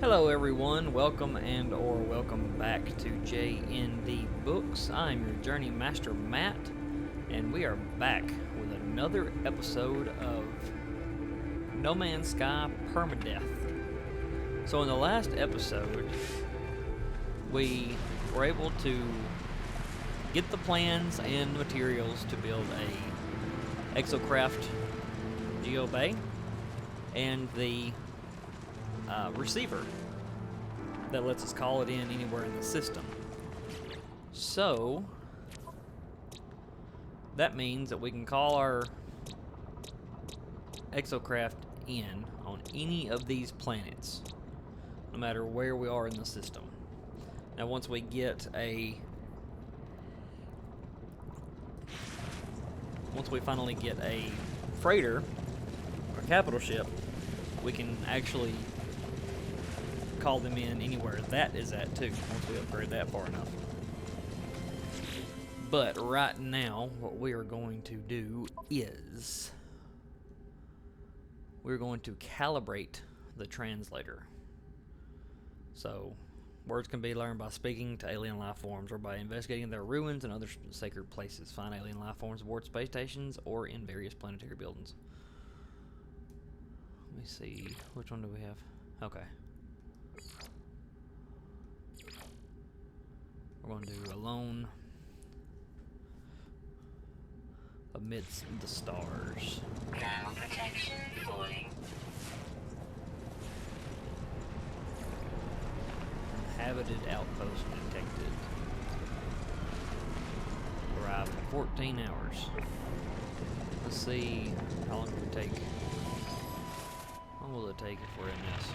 Hello everyone, welcome or welcome back to JNDBooks. I'm your Journey Master Matt, and we are back with another episode of No Man's Sky Permadeath. So in the last episode, we were able to get the plans and materials to build a exocraft geobay and the receiver that lets us call it in anywhere in the system. So that means that we can call our exocraft in on any of these planets, no matter where we are in the system. Now once we finally get a freighter or capital ship, we can actually call them in anywhere that is at too, once we upgrade that far enough. But right now, what we are going to do is we're going to calibrate the translator. So, words can be learned by speaking to alien life forms or by investigating their ruins and other sacred places. Find alien life forms aboard space stations or in various planetary buildings. Let me see, which one do we have? Okay. We're going to do alone amidst the stars. Ground protection falling. Inhabited outpost detected. Arrive in 14 hours. Let's see how long it will take. How long will it take if we're in this?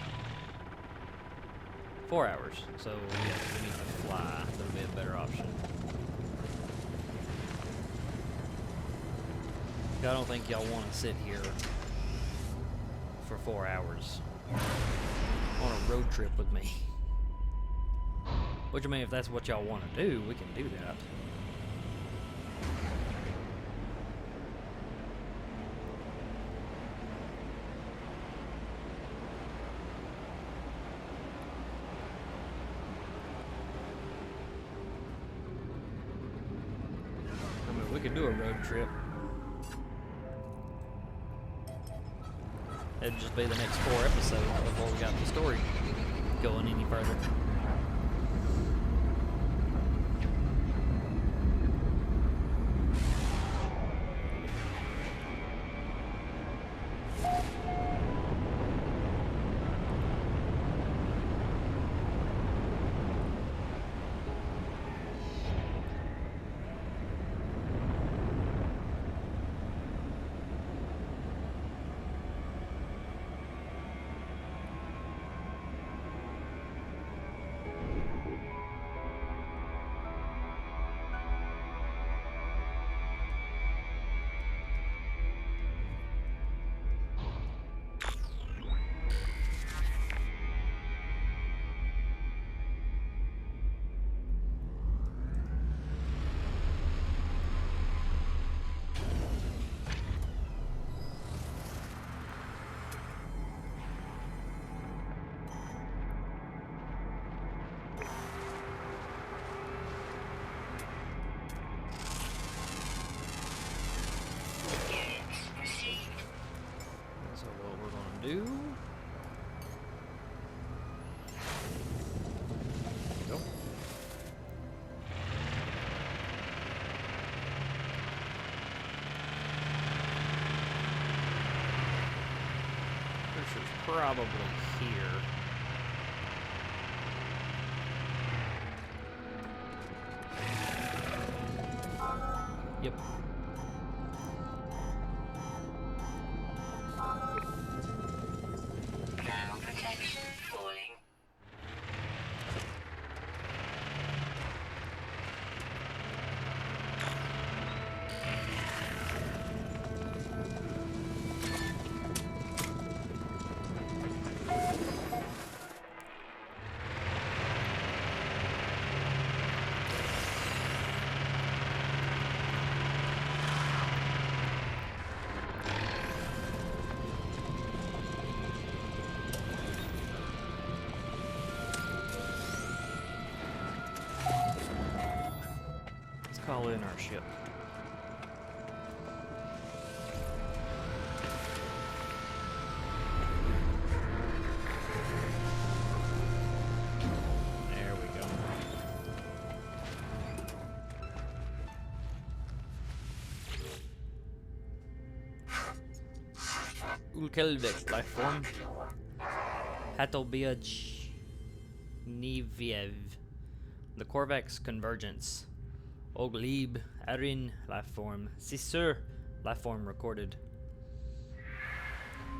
4 hours, so yeah, we need to fly. That'll be a better option. I don't think y'all want to sit here for 4 hours on a road trip with me. Which, I mean, if that's what y'all want to do, we can do that. We could do a road trip. It'd just be the next 4 episodes before we got the story going any further. Do. Nope. Pressure's probably here. Yep. Protection falling. put in our ship. There we go. Ulkelvik life form. Hatobiaj Niviev. The Corvex Convergence. Oglib Arin lifeform. Sisur lifeform recorded.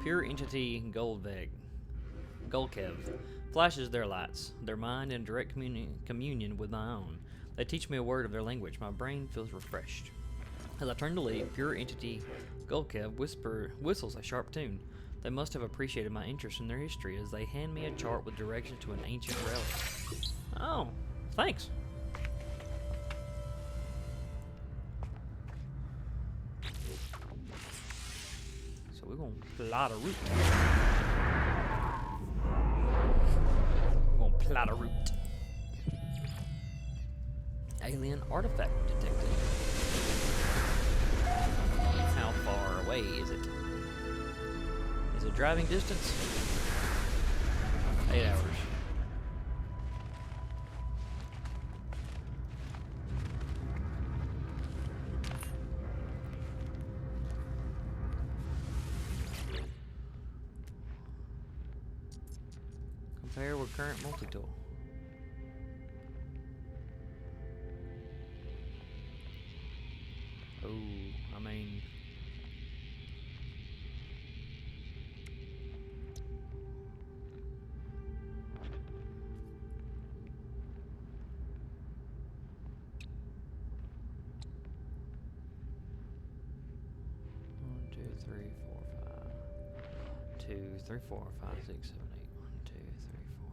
Pure entity Golveg. Golkev. Flashes their lights, their mind in direct communion with my own. They teach me a word of their language. My brain feels refreshed. As I turn to leave, pure entity Golkev whistles a sharp tune. They must have appreciated my interest in their history as they hand me a chart with directions to an ancient relic. Oh, thanks. So we're gonna plot a route. We're gonna plot a route. Alien artifact detected. How far away is it? Is it driving distance? 8 hours. Compare with current multi-tool. Oh, I mean... One, two, three, four, five. 2, 3, 4, 5, 6, 7, 8. 1, 2, 3, 4.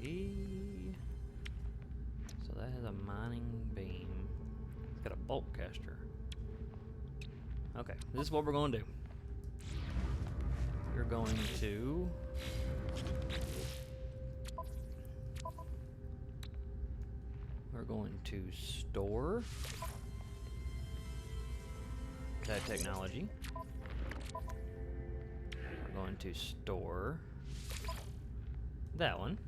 Okay. So that has a mining beam. It's got a bolt caster. Okay, this is what we're going to do. We're going to... We're going to store that technology. We're going to store that one.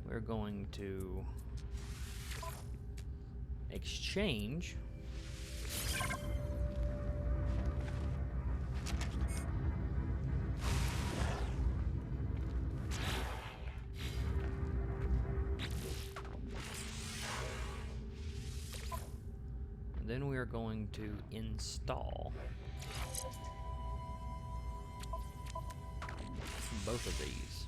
We're going to exchange and then we are going to install both of these.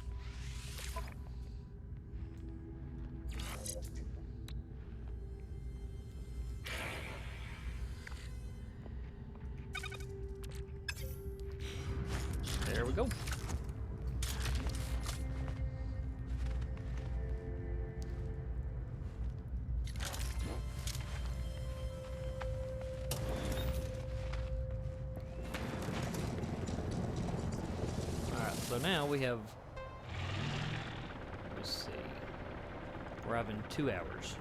There we go. Alright, so now we have, let's see, we're having 2 hours.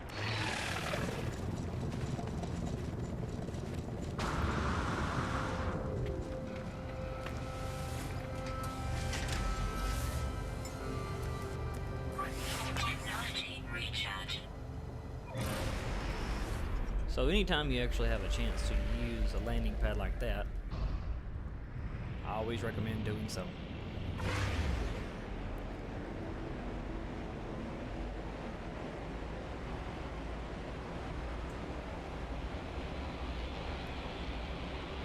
So anytime you actually have a chance to use a landing pad like that, I always recommend doing so.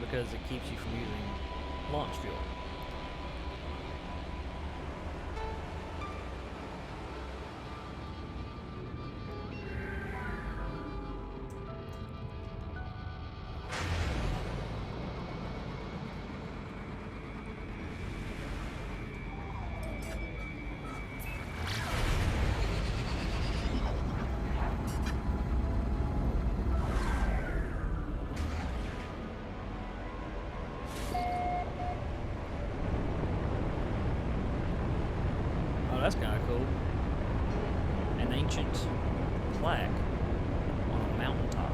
Because it keeps you from using launch fuel. cool. An ancient plaque on a mountaintop.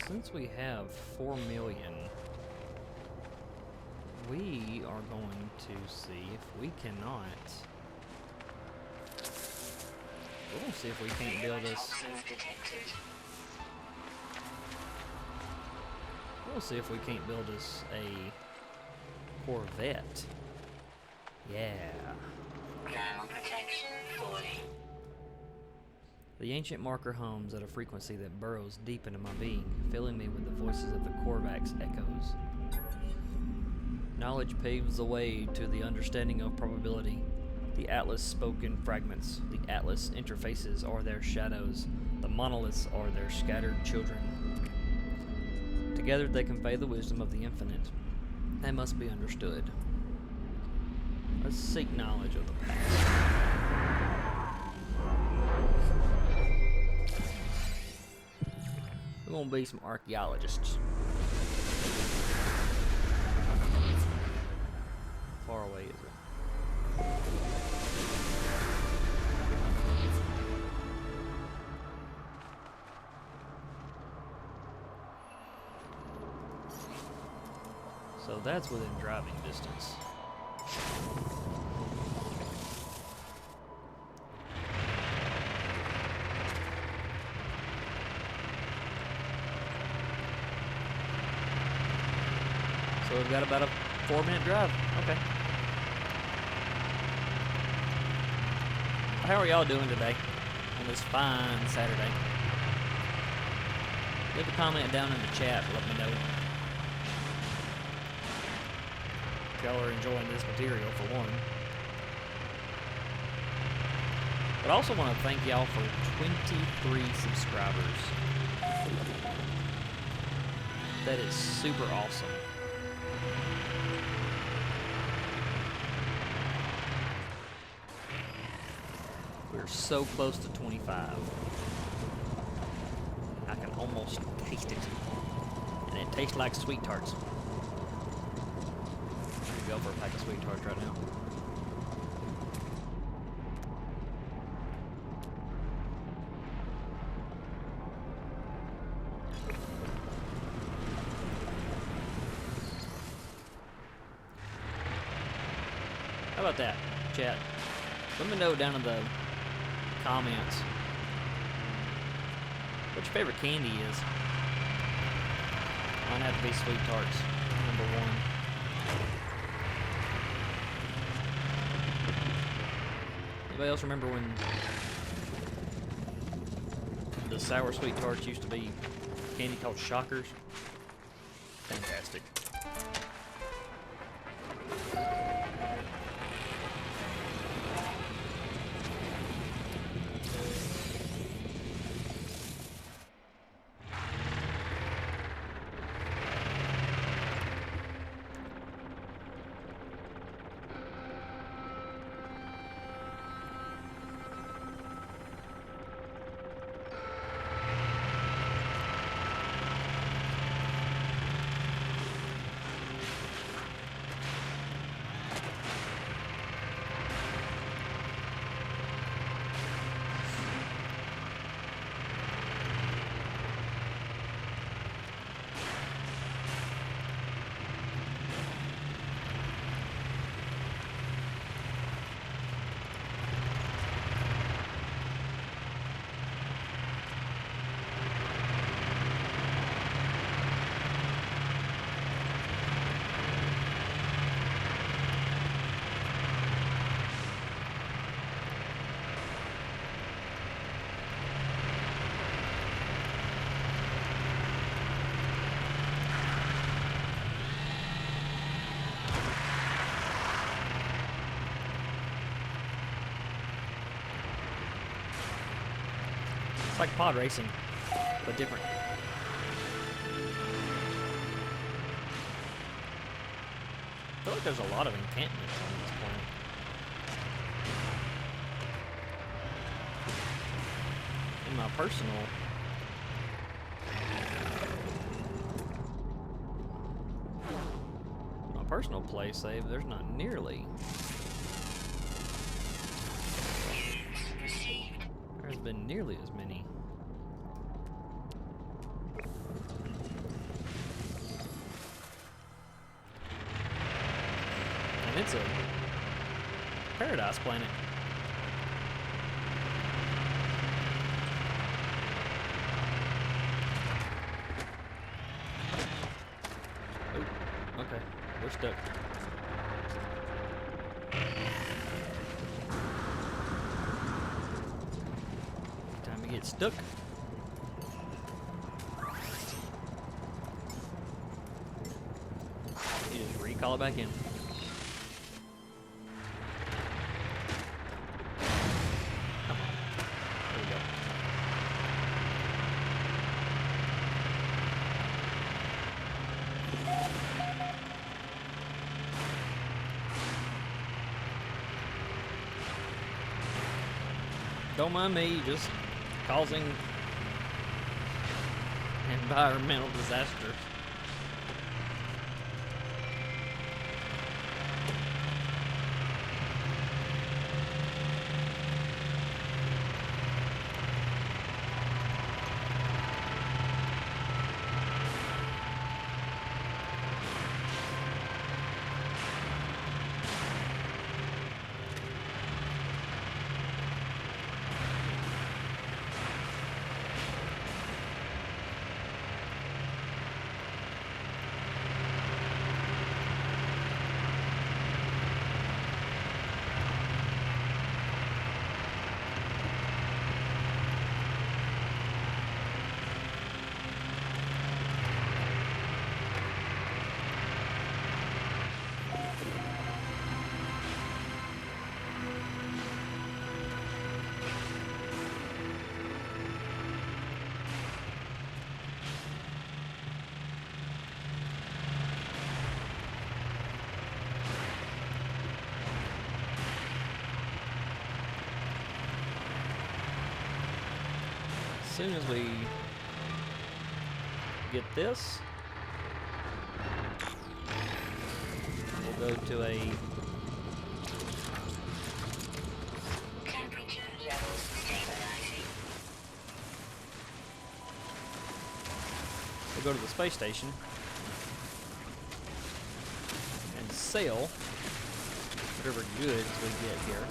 Since we have 4 million, we are going to see if we cannot. We're going to see if we can't build us. We'll see if we can't build us a Corvette. Yeah. Ground protection falling. The ancient marker hums at a frequency that burrows deep into my being, filling me with the voices of the Korvac's echoes. Knowledge paves the way to the understanding of probability. The Atlas spoke in fragments. The Atlas interfaces are their shadows. The monoliths are their scattered children. Together they convey the wisdom of the infinite. They must be understood. Let's seek knowledge of the past. We're gonna be some archaeologists. How far away is it? So that's within driving distance. So we've got about a 4-minute drive. Okay. How are y'all doing today on this fine Saturday? Leave a comment down in the chat. Let me know if y'all are enjoying this material, for one. But I also want to thank y'all for 23 subscribers. That is super awesome. We're so close to 25. I can almost taste it. And it tastes like sweet tarts. I'm gonna go for a pack of sweet tarts right now. How about that, chat? Let me know down in the comments what your favorite candy is. Mine have to be sweet tarts, number 1. Anybody else remember when the sour sweet tarts used to be candy called Shockers? Fantastic. like pod racing, but different. I feel like there's a lot of encampments on this planet. In my personal play save, there's not nearly. There's been nearly as many. And it's a paradise planet. Oh, okay. We're stuck. Time to get stuck. You just recall it back in. Come on. There we go. Don't mind me, just causing environmental disasters. As soon as we get this, we'll go to a Temperature levels stabilizing. we'll go to the space station and sell whatever goods we get here.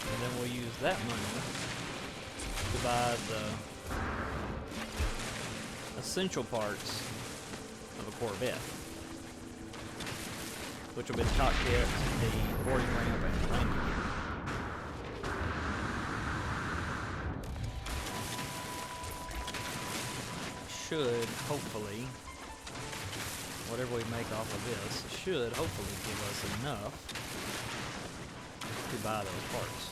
And then we'll use that money to buy the essential parts of a Corvette, which will be the cockpit, the boarding ramp, and the landing gear. Should hopefully, whatever we make off of this, should hopefully give us enough to buy those parts.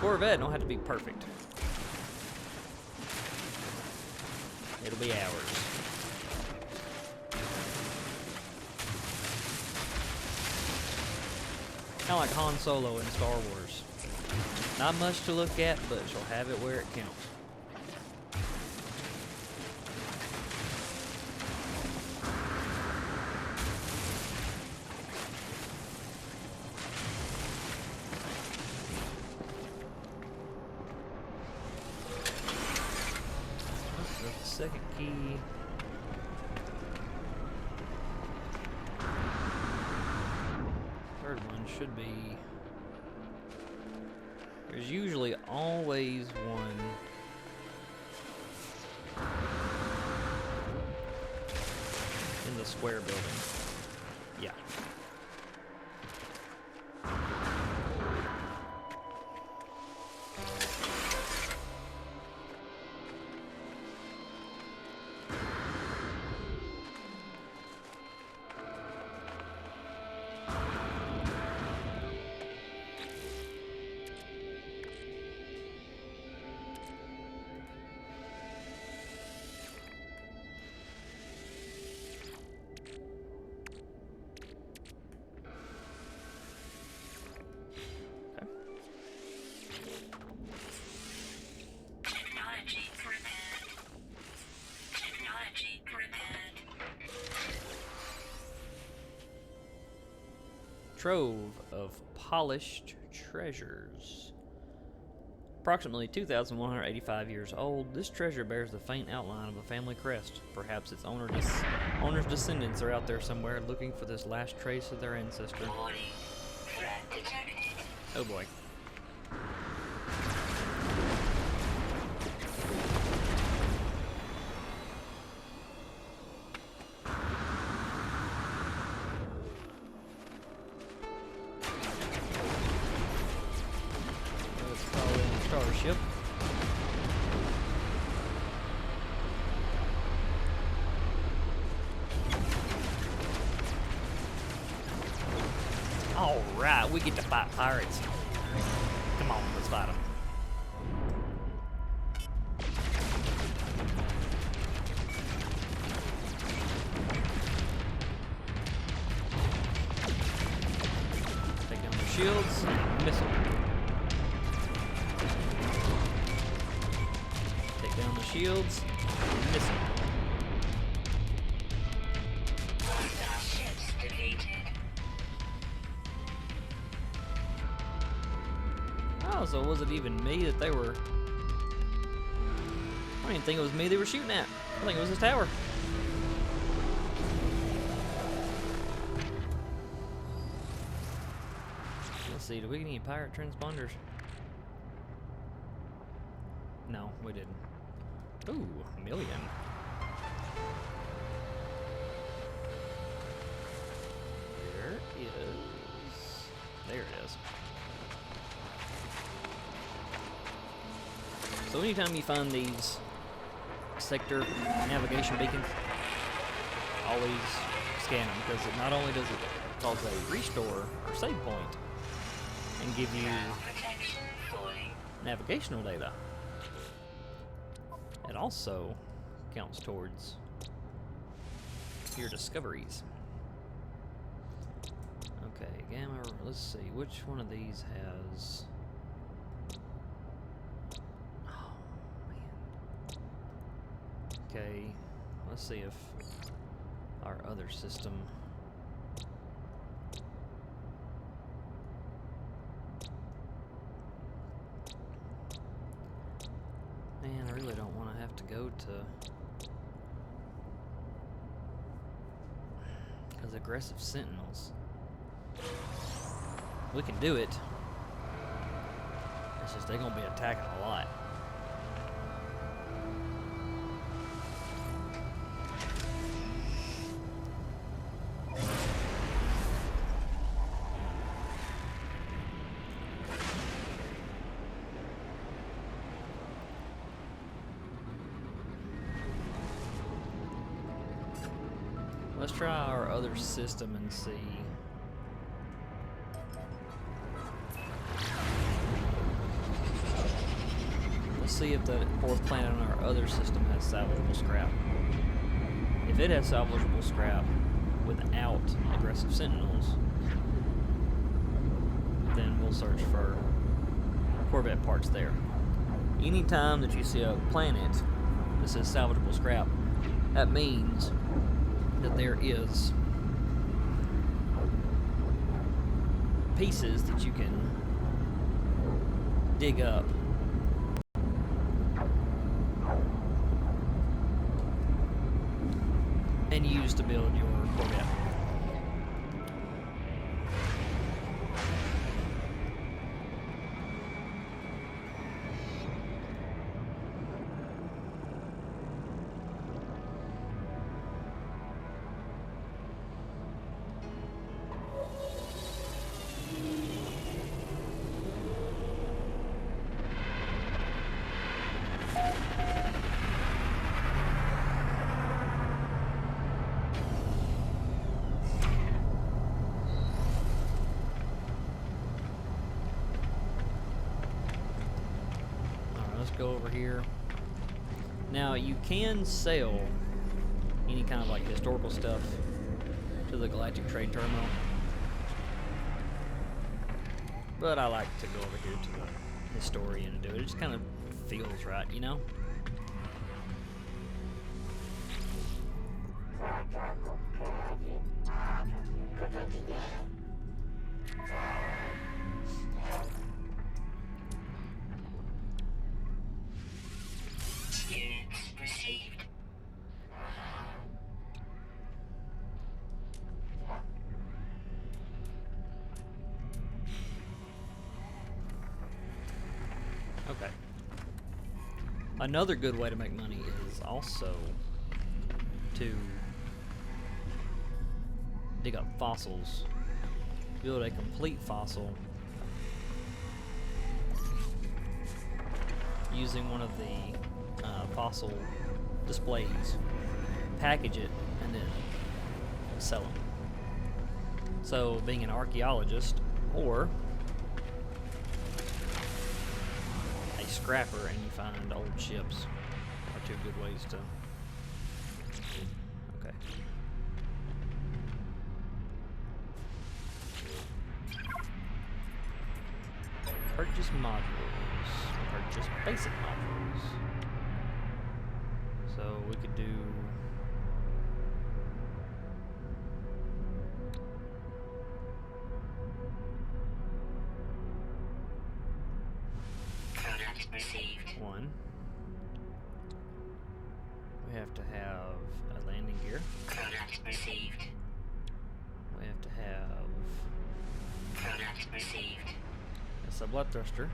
Corvette don't have to be perfect. It'll be ours. Kind of like Han Solo in Star Wars. Not much to look at, but she'll have it where it counts. Second key. Third one. should be... There's usually always one in the square building. Yeah. Technology prepared. Technology prepared. Trove of polished treasures. Approximately 2,185 years old, this treasure bears the faint outline of a family crest. Perhaps its owner's descendants are out there somewhere looking for this last trace of their ancestor. Warning. Threat detected. Oh boy. Let's call in a starship. Alright, we get to fight pirates. Come on, let's fight them. Take down their shields and miss them. Take down the shields and miss them. Hostile ships defeated. Oh, so was it even me that they were... I didn't think it was me they were shooting at. I think it was this tower. Let's see, do we get any pirate transponders? No, we didn't. Ooh, a million. There it is. So anytime you find these sector navigation beacons, always scan them, because not only does it cause a restore or save point and give you Protection falling. navigational data, it also counts towards your discoveries. Okay, gamma, let's see, which one of these has... Okay, let's see if our other system... Man, I really don't want to have to go to... Because aggressive sentinels. We can do it. It's just they're going to be attacking a lot. Let's try our other system and see. Let's see if the fourth planet on our other system has salvageable scrap. If it has salvageable scrap without aggressive sentinels, then we'll search for Corvette parts there. Anytime that you see a planet that says salvageable scrap, that means that there is pieces that you can dig up and use to build your Corvette. here. Now you can sell any kind of like historical stuff to the Galactic Trade Terminal, but I like to go over here to the Historian and do it. It just kind of feels right, you know? Units received. Okay. Another good way to make money is also to dig up fossils. Build a complete fossil using one of the fossil displays, package it, and then sell them. So, being an archaeologist or a scrapper and you find old ships are two good ways to. Okay. Purchase modules. Purchase basic modules. So we could do Product received. one. We have to have a landing gear. Product received. We have to have Product received. a sublight thruster,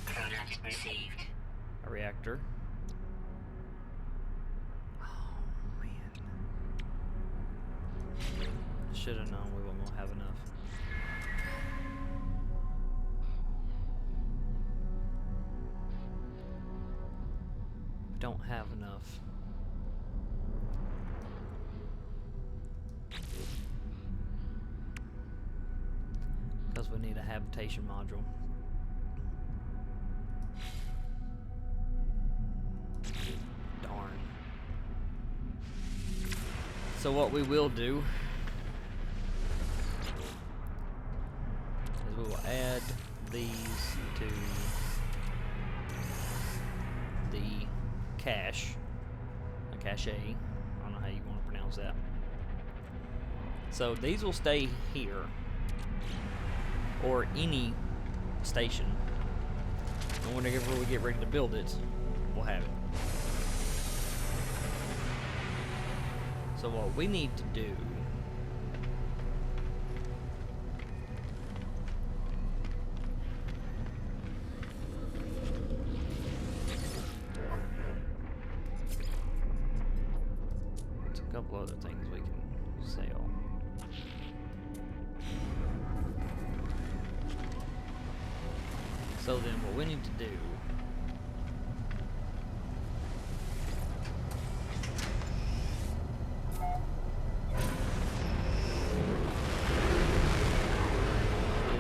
Product received. a reactor. Oh man. Should have known we weren't gonna have enough. Don't have enough. Because we need a habitation module. Darn. So what we will do is we will add these to the cache, a cache. I don't know how you want to pronounce that. So these will stay here, or any station, and whenever we get ready to build it, we'll have it. So what we need to do there's a couple other things we can sell. So then what we need to do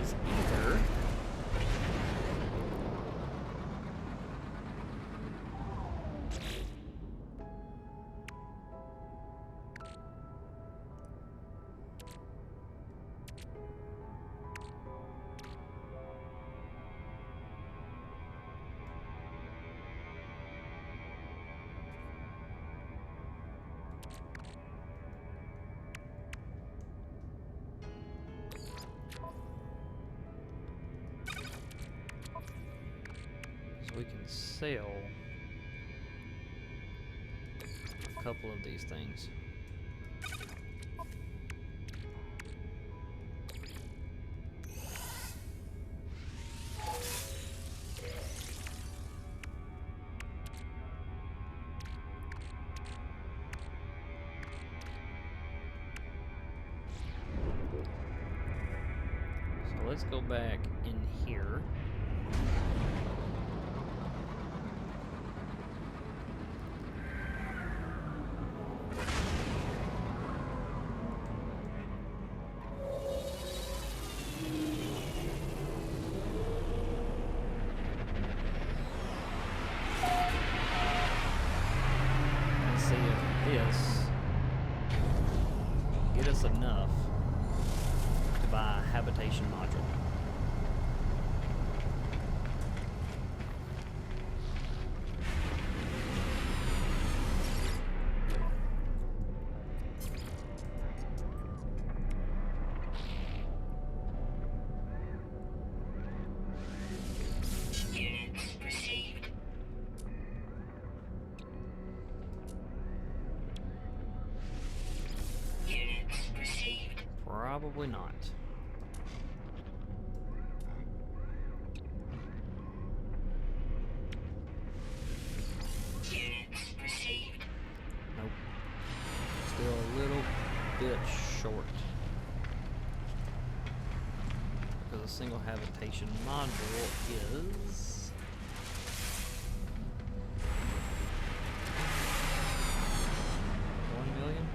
is either we can sell a couple of these things. So let's go back in here. this get us enough to buy a habitation module. Units received. Units received. Probably not. Units received. Nope. Still a little bit short. Because a single habitation module is... $1 million?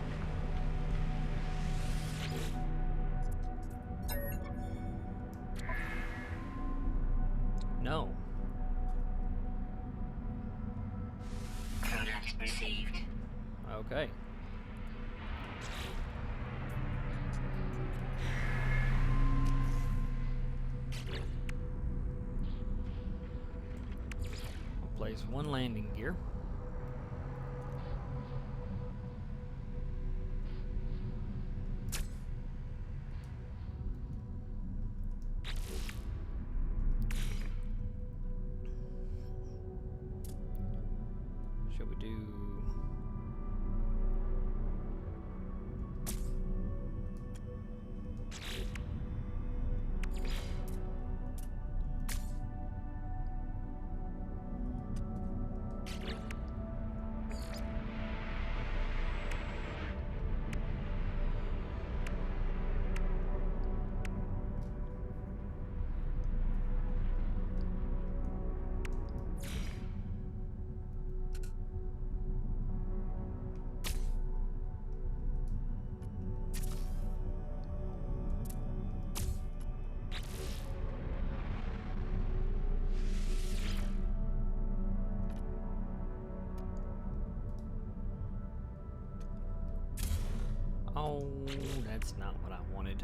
No. Product received. Okay. We'll place one landing gear. Should we do... Oh, that's not what I wanted.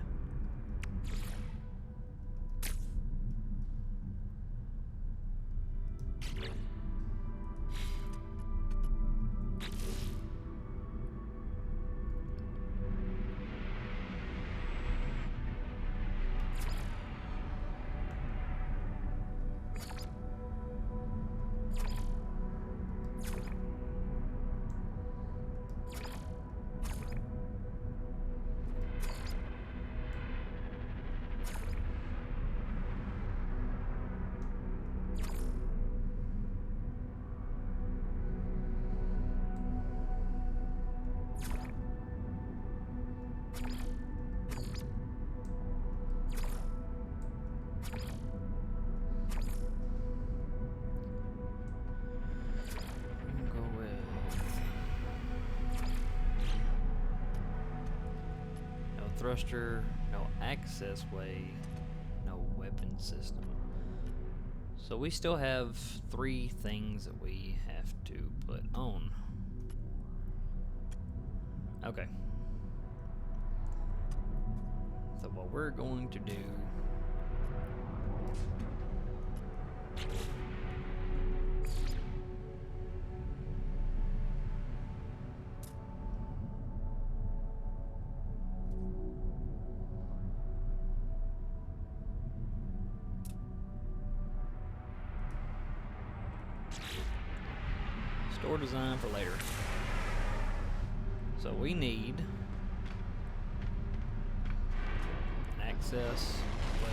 Go with no thruster, no access way, no weapon system. So we still have 3 things that we have to put on. Okay. So what we're going to do store design for later. So we need an access way.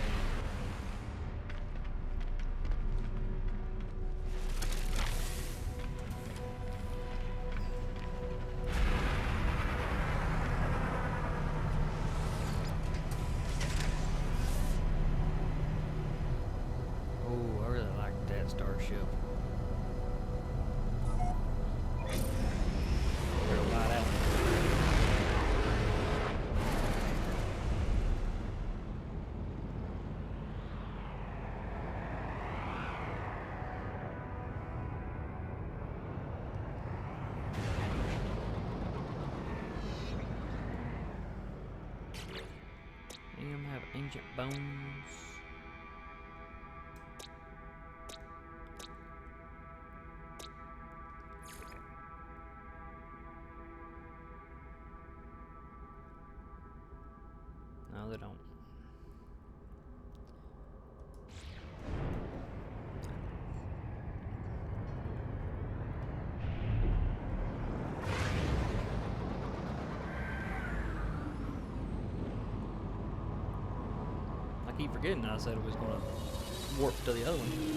Oh, I really like that starship. Better buy that one. ancient bones. No, they don't. I keep forgetting that I said it was going to warp to the other one.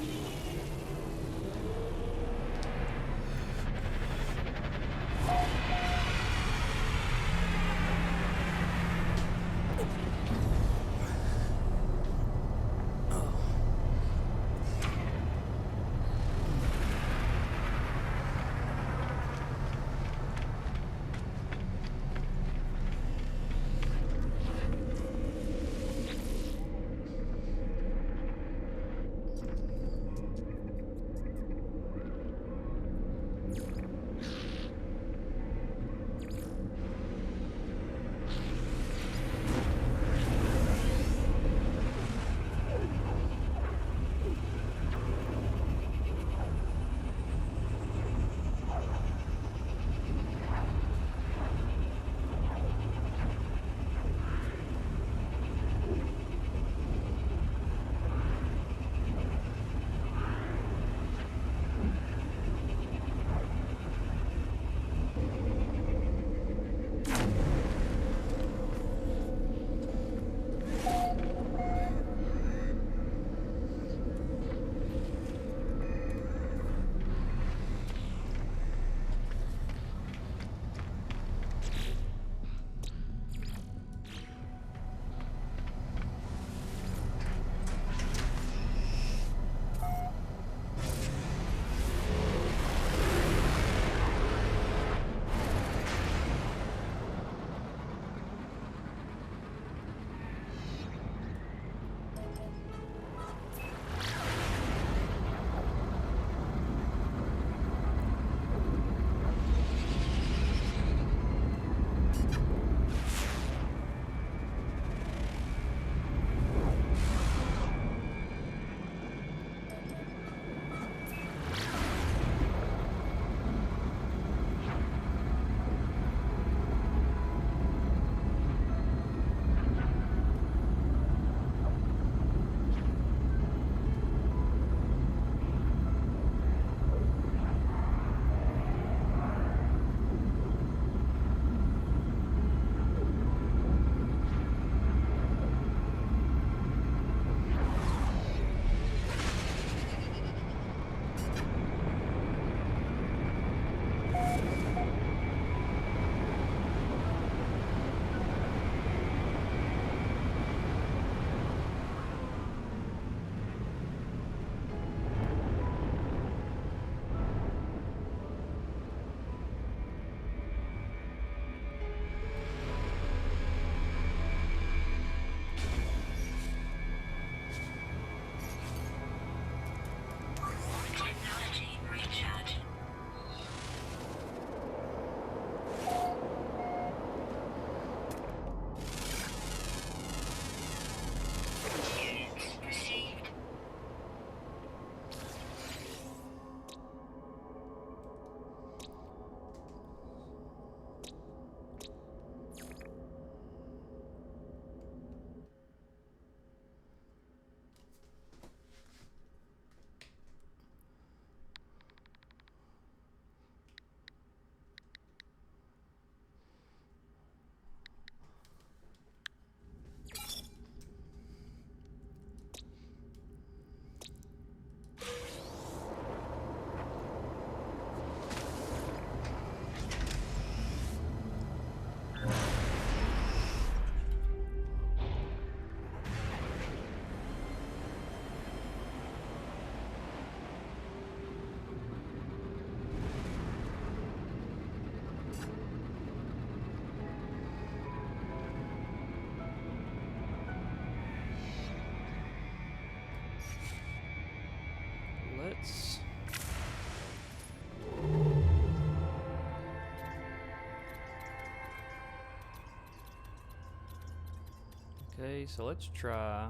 Okay, so let's try.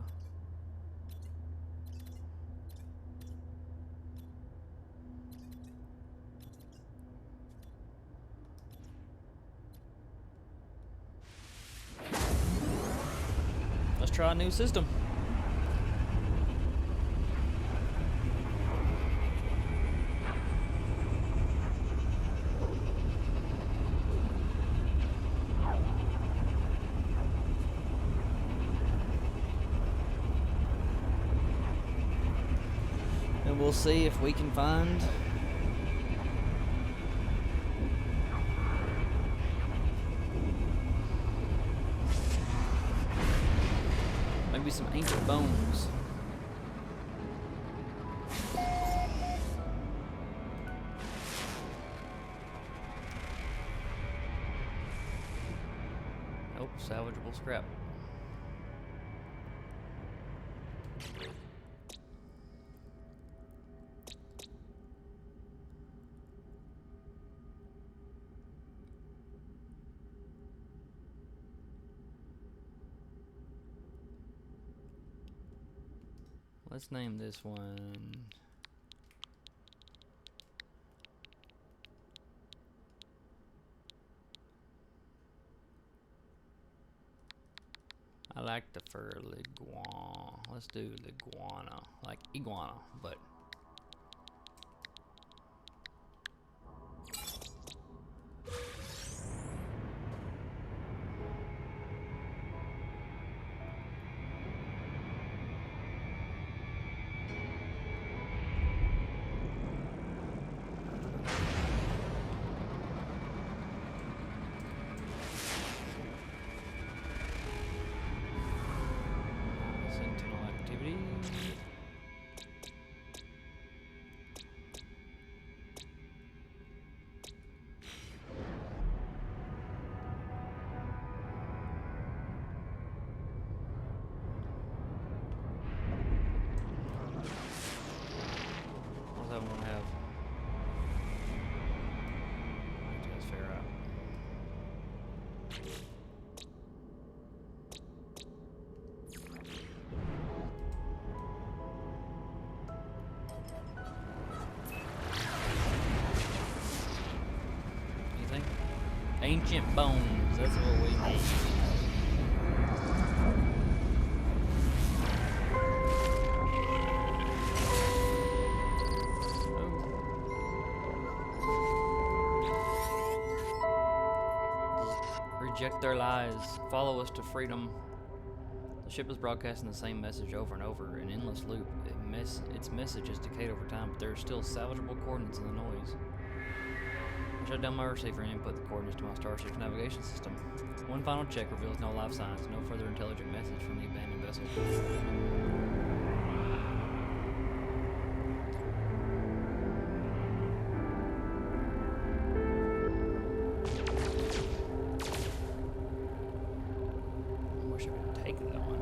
Let's try a new system. And we'll see if we can find maybe some ancient bones. Nope, salvageable scrap. Let's name this one I like the fur liguana. Let's do liguana, like iguana, but sentinel activity. What's that one have? Let's figure out. Anything? Ancient bones. That's what we need. Reject their lies. Follow us to freedom. The ship is broadcasting the same message over and over, an endless loop. Its message has decayed over time, but there are still salvageable coordinates in the noise. I shut down my receiver and input the coordinates to my starship's navigation system. One final check reveals no life signs, no further intelligent message from the abandoned vessel. I wish I could take that one.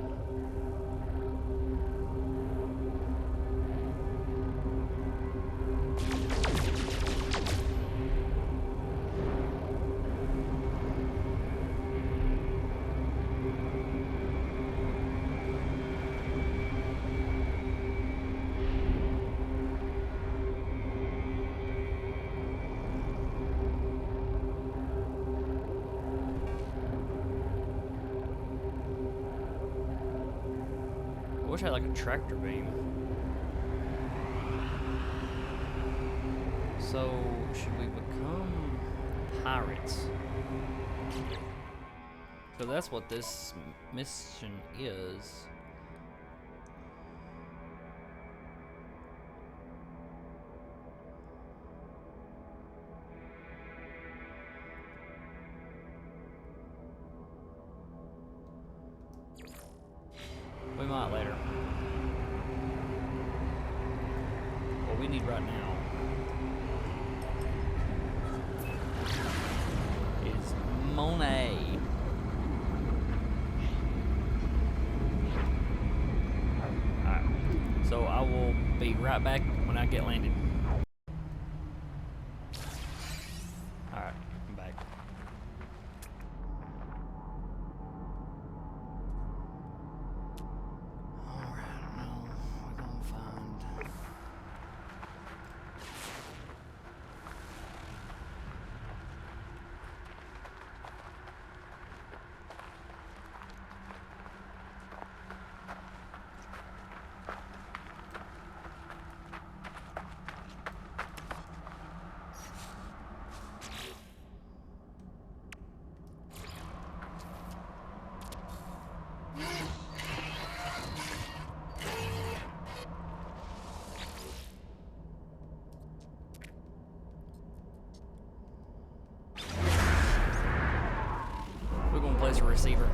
I wish I had like a tractor beam. So, should we become pirates? So that's what this mission is. We might later. What we need right now is money. Alright. So I will be right back when I get landed. Alright, I'm back. receiver.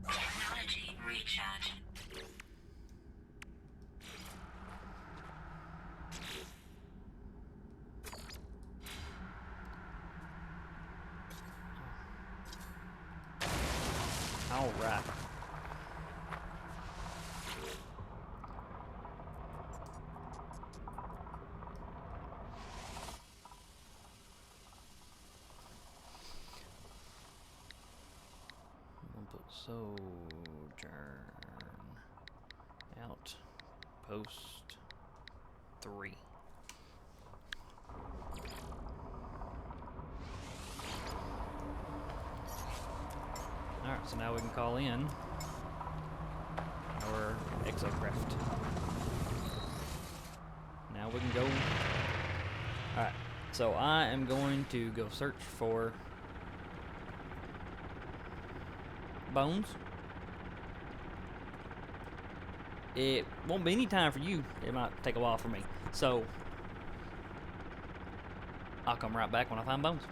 Technology recharge. All right. I'm gonna put sojourn outpost 3. Alright, so now we can call in our exocraft. Now we can go. Alright, so I am going to go search for bones. It won't be any time for you. It might take a while for me. So I'll come right back when I find bones.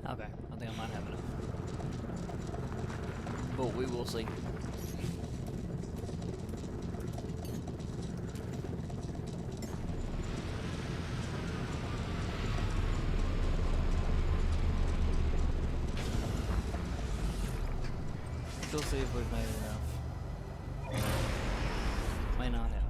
Okay, I think I might have enough. But we will see. We'll see if we've made enough. May not have.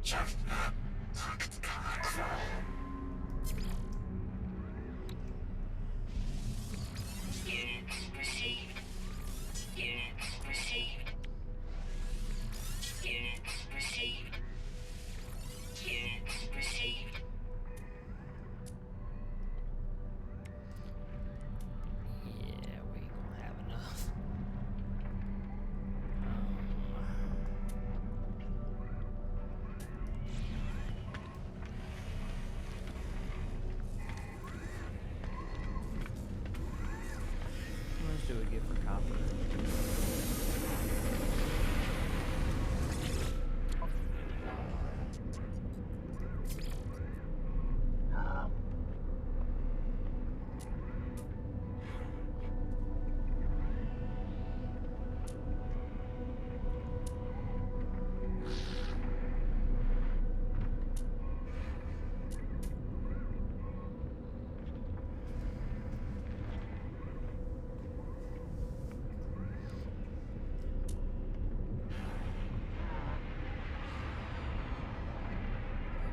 Units received. Units received. Units received. Units received. Yeah, we ain't gonna have enough. How much do we get for copper?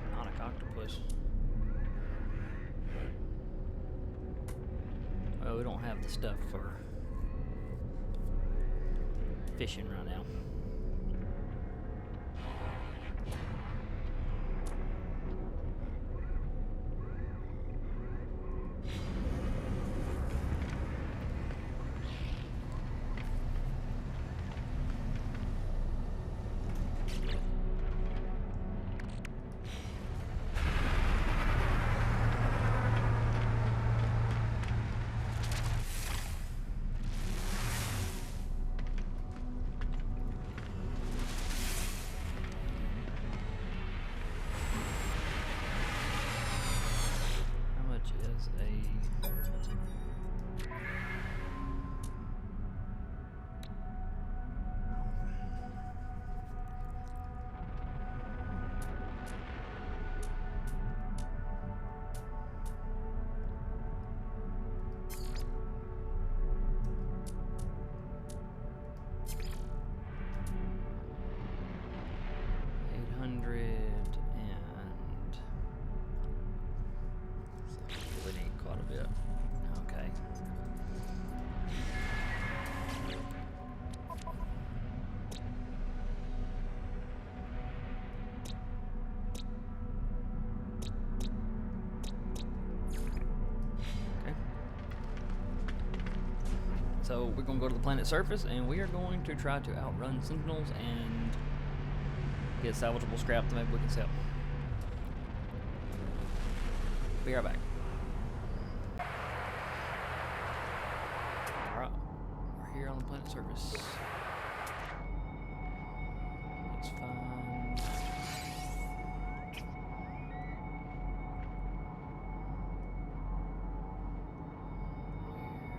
Hypnotic octopus. Well, we don't have the stuff for fishing right now. How much is a... $800 and... So we need quite a bit. Okay. Okay. So we're gonna go to the planet's surface and we are going to try to outrun sentinels and get salvageable scrap that maybe we can sell. Be right back. Alright, we're here on the planet's surface. Let's find...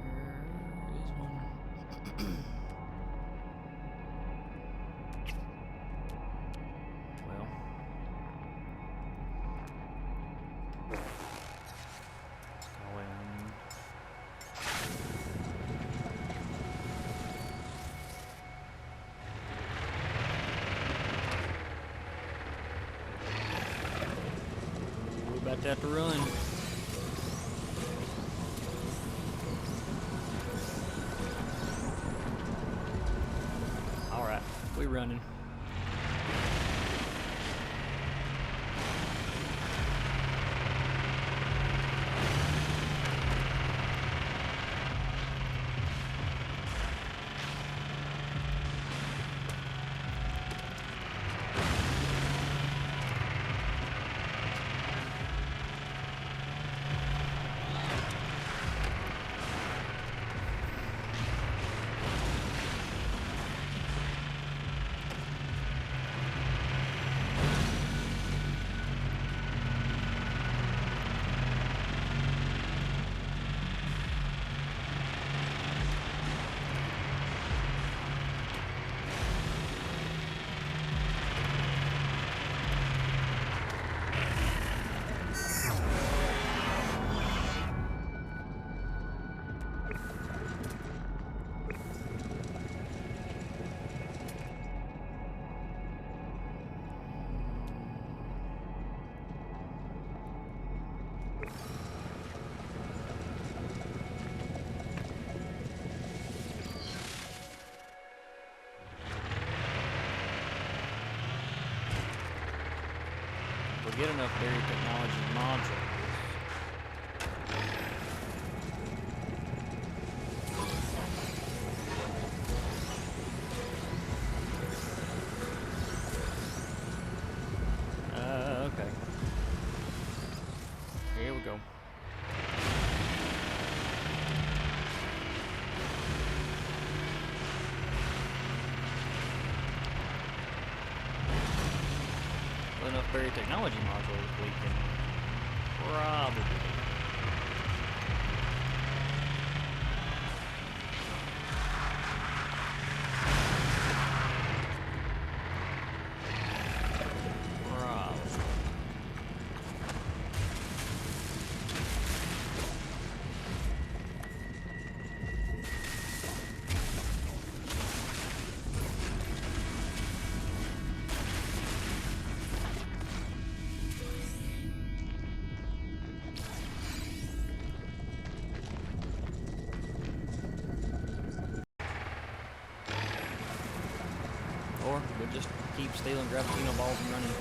Where is one? Well... Let's go in... We're about to have to run. Alright, we're running. I get enough buried technology modules. Okay. Here we go. With enough buried technology modules, we can probably. Or we'll just keep stealing gravitino balls and running.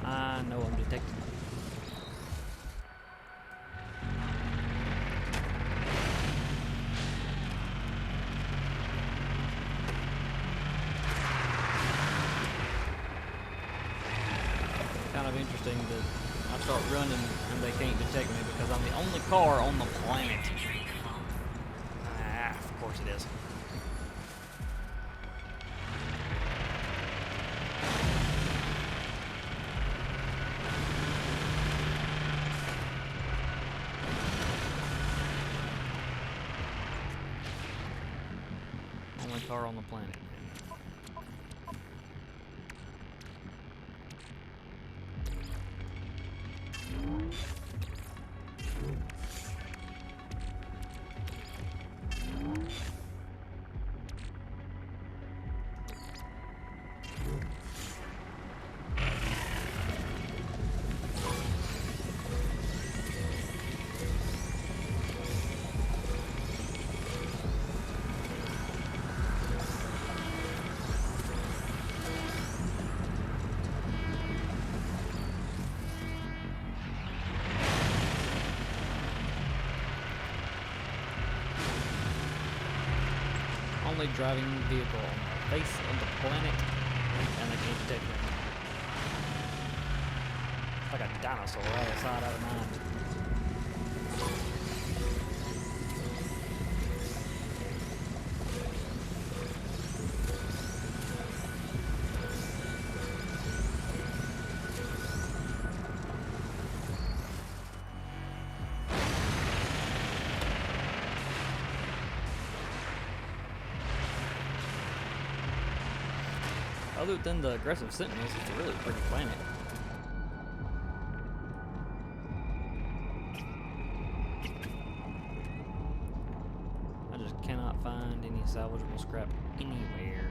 I know I'm detected. Kind of interesting that I start running and they can't detect me because I'm the only car on the planet. Ah, of course it is. Only car on the planet. Only driving vehicle on the face of the planet, and they can't detect me. Like a dinosaur out of sight, out of mind. Other than the aggressive sentinels, it's a really pretty planet. I just cannot find any salvageable scrap anywhere.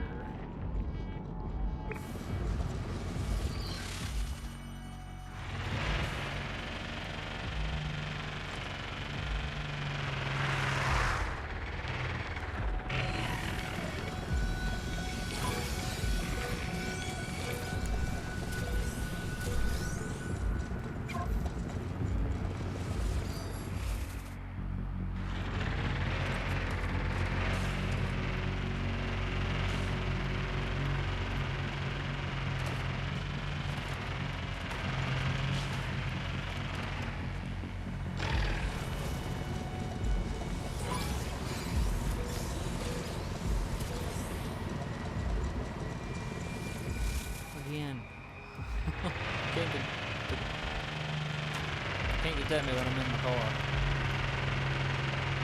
looked at me when I'm in the car.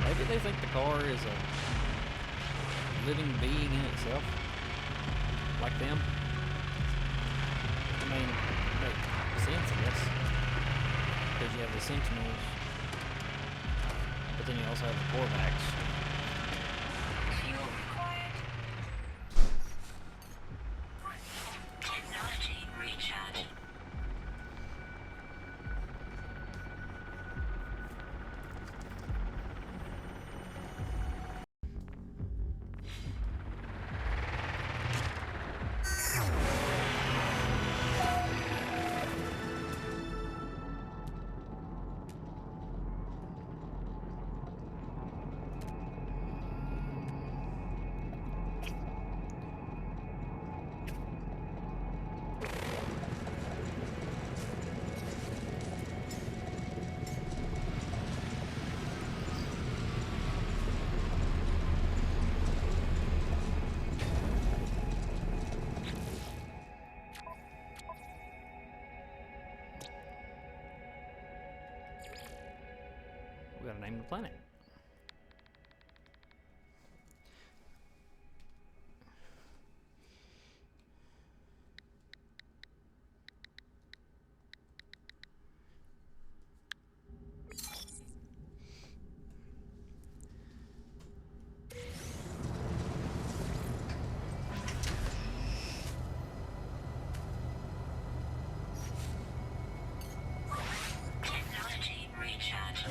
Maybe they think the car is a living being in itself, like them. I mean, makes sense, I guess, because you have the Sentinels, but then you also have the Corvettes. Fuel required. Technology recharge. We gotta name the planet. Technology recharge.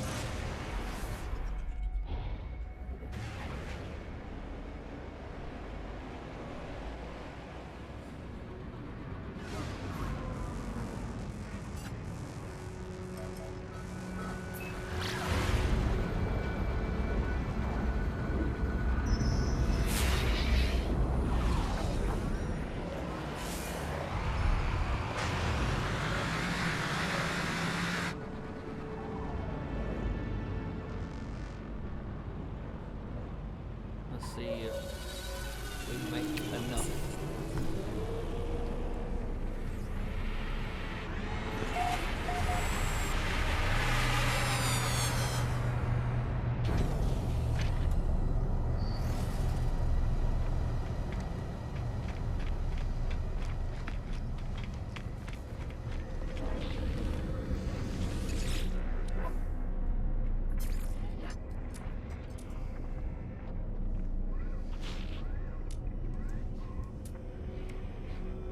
Let's see if we make enough.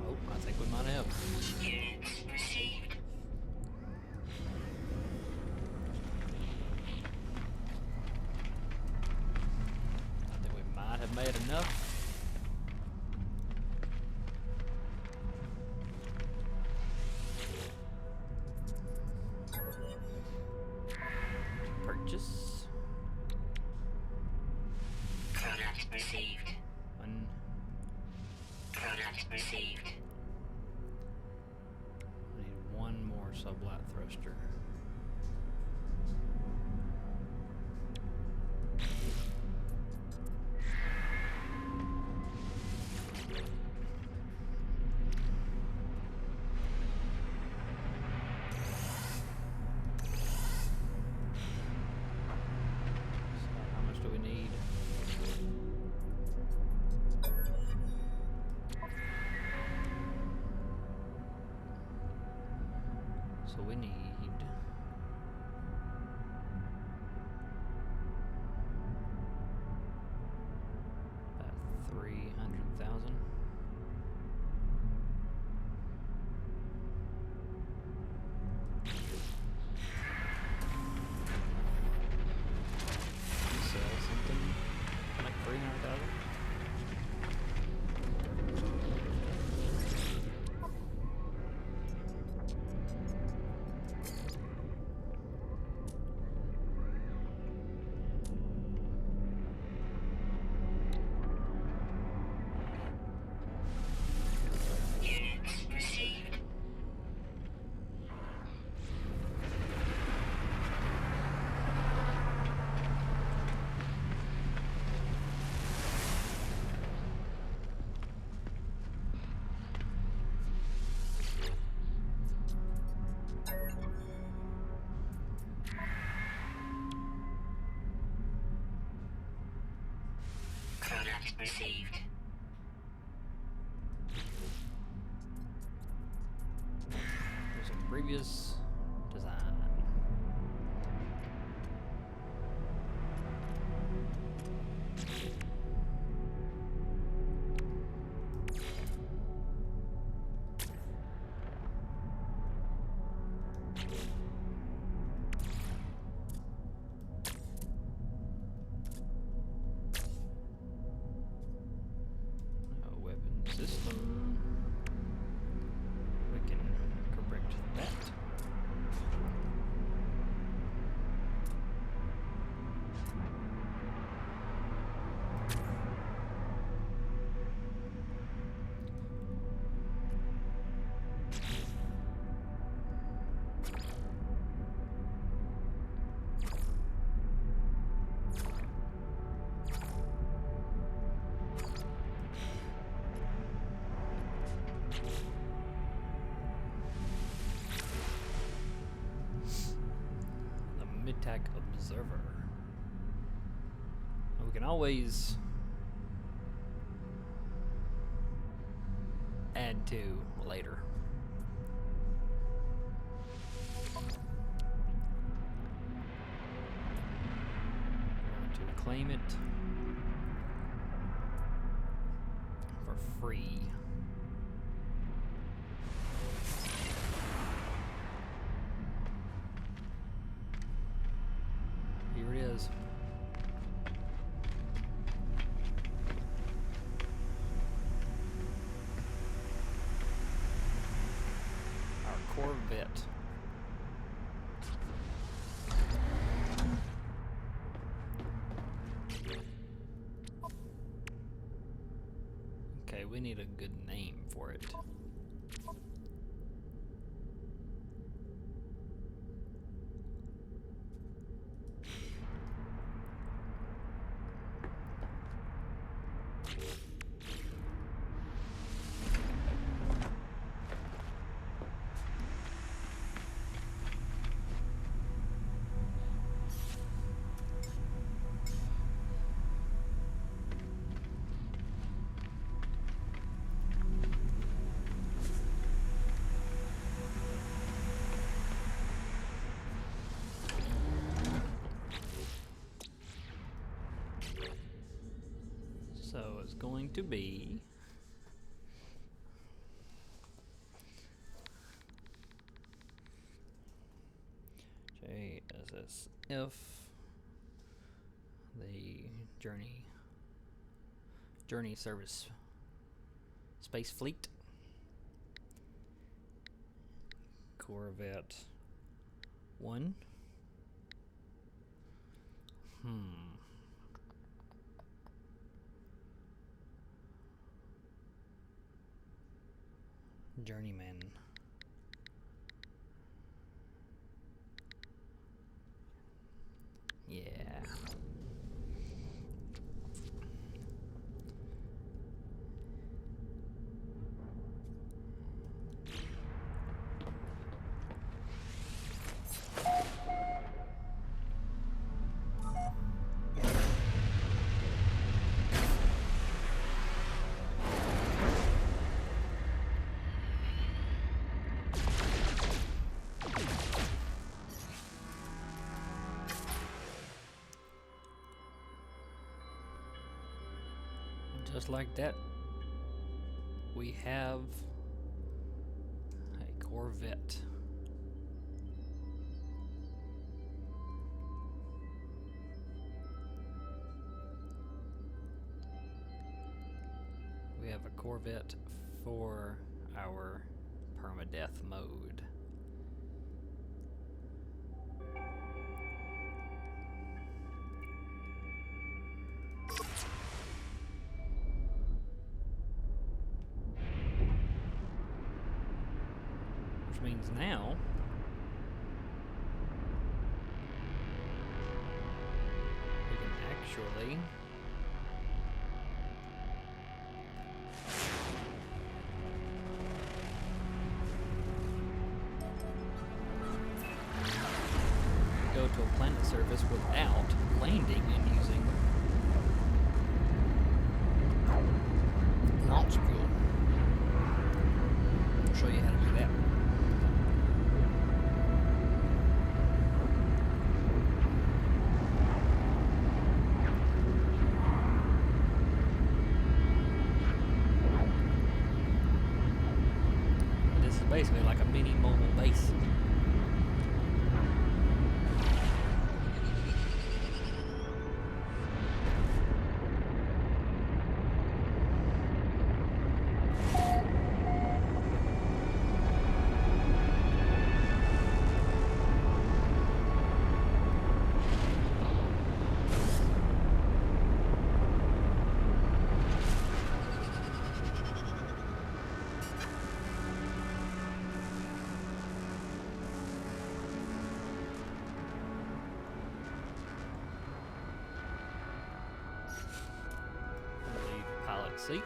Oh, I think we might have. Units received. I think we might have made enough. Purchase. Product received. One. Product received. I need one more sublight thruster. So how much do we need? So we need about 300,000. Sell something like 300,000. received. There's a previous design. System. We can correct that. Mid-tac observer. We can always add to later. To claim it for free. Here it is. Our Corvette. Okay, we need a good name for it. So it's going to be JSSF, the Journey Service Space Fleet, Corvette 1. Journeyman. Yeah. Just like that, we have a Corvette. We have a Corvette for our Permadeath mode. Means now we can actually go to a planet surface without landing and using basically like a mini mobile base. Pilot seat.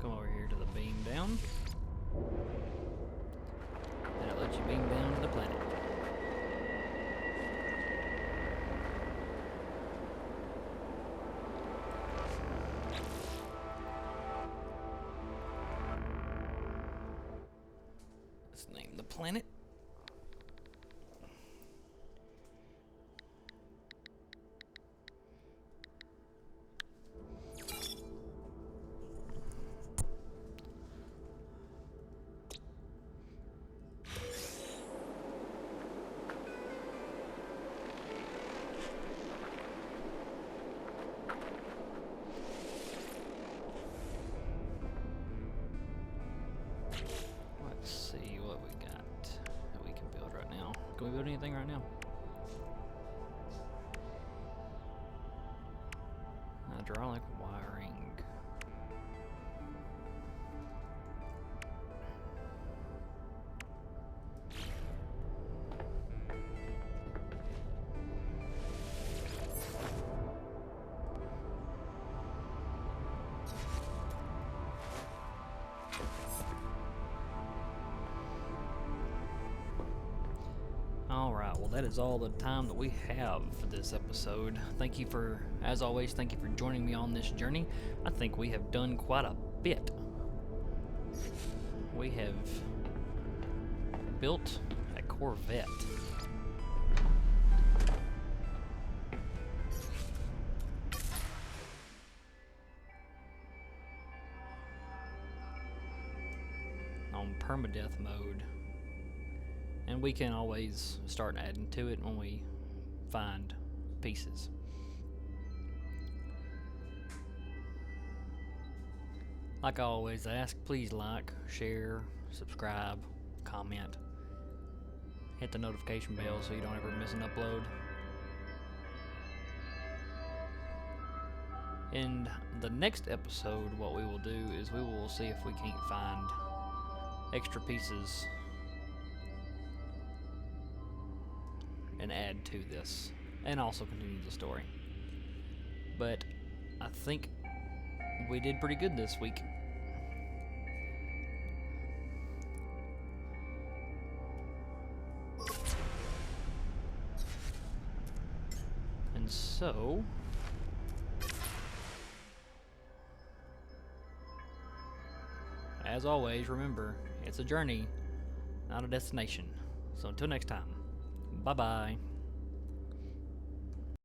Come over here to the beam down. And it lets you beam down to the planet. Let's name the planet. Let's see what we got that we can build right now. Can we build anything right now? Hydraulic wiring. Alright, well that is all the time that we have for this episode. Thank you for, as always, thank you for joining me on this journey. I think we have done quite a bit. We have built a Corvette. On Permadeath mode. And we can always start adding to it when we find pieces. Like I always ask, please like, share, subscribe, comment. Hit the notification bell so you don't ever miss an upload. In the next episode, what we will do is we will see if we can't find extra pieces and add to this, and also continue the story. But I think we did pretty good this week. And so as always, remember, it's a journey, not a destination. So until next time, bye-bye.